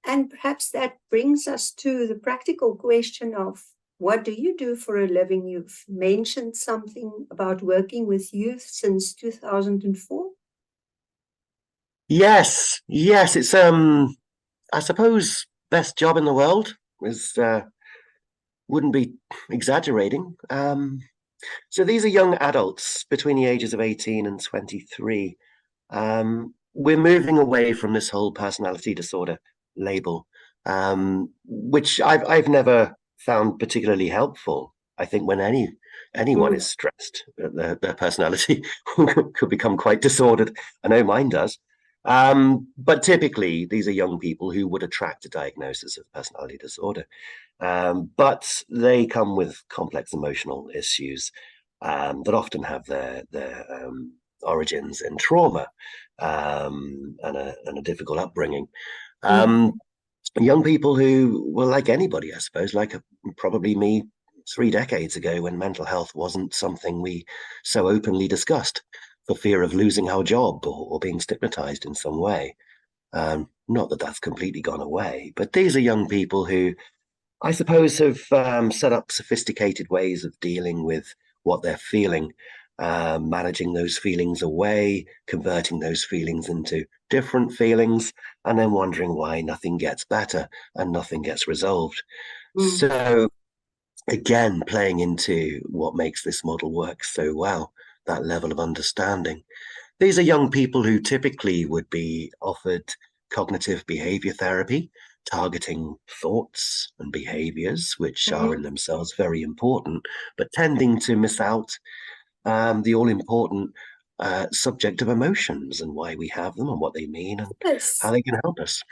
And perhaps that brings us to the practical question of what do you do for a living? You've mentioned something about working with youth since 2004. Yes, yes, it's I suppose best job in the world is wouldn't be exaggerating. So these are young adults between the ages of 18 and 23. We're moving away from this whole personality disorder label, which I've never found particularly helpful. I think when anyone is stressed, their personality could become quite disordered. I know mine does. But typically, these are young people who would attract a diagnosis of personality disorder. But they come with complex emotional issues that often have their origins in trauma and a difficult upbringing. Um, Young people who were like anybody, I suppose, like probably me 3 decades ago when mental health wasn't something we so openly discussed for fear of losing our job or being stigmatized in some way. Not that that's completely gone away, but these are young people who I suppose have set up sophisticated ways of dealing with what they're feeling, managing those feelings away, converting those feelings into different feelings, and then wondering why nothing gets better and nothing gets resolved. So, again, playing into what makes this model work so well, that level of understanding. These are young people who typically would be offered cognitive behavior therapy, targeting thoughts and behaviors, which are in themselves very important, but tending to miss out the all important subject of emotions and why we have them and what they mean and how Yes. they can help us.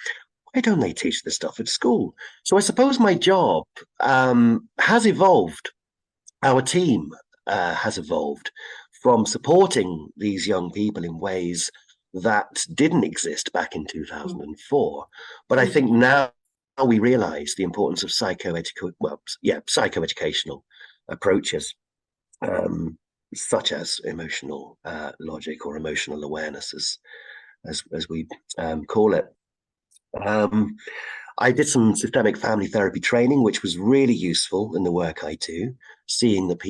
Why don't they teach this stuff at school? So I suppose my job has evolved. Our team has evolved from supporting these young people in ways that didn't exist back in 2004. But I think now we realize the importance of psychoeducational approaches, um, such as emotional logic or emotional awareness, as we call it. Um, I did some systemic family therapy training, which was really useful in the work I do, seeing that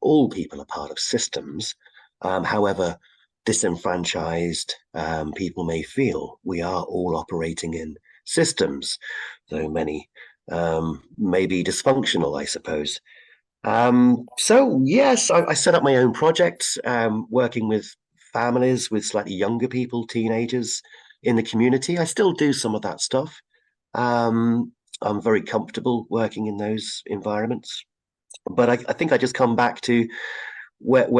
all people are part of systems. However disenfranchised people may feel, we are all operating in systems, though many may be dysfunctional, I suppose. So yes, I set up my own projects, working with families with slightly younger people, teenagers in the community. I still do some of that stuff. Um, I'm very comfortable working in those environments, but I think I just come back to where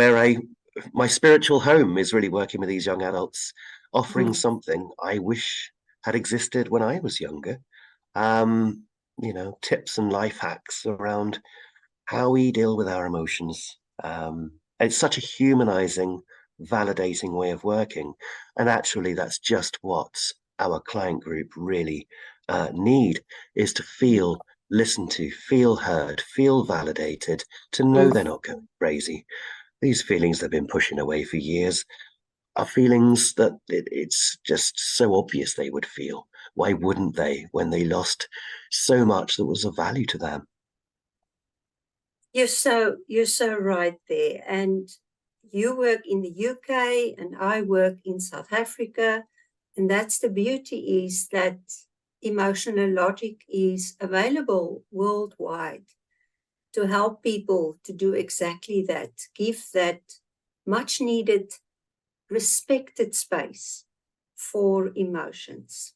my spiritual home is really working with these young adults, offering something I wish had existed when I was younger. Um, Tips and life hacks around how we deal with our emotions. It's such a humanizing, validating way of working. And actually, that's just what our client group really need is to feel listened to, feel heard, feel validated, to know they're not going crazy. These feelings they've been pushing away for years are feelings that it's just so obvious they would feel. Why wouldn't they when they lost so much that was of value to them? You're so right there. And you work in the UK and I work in South Africa. And that's the beauty, is that emotional logic is available worldwide to help people to do exactly that, give that much needed respected space for emotions.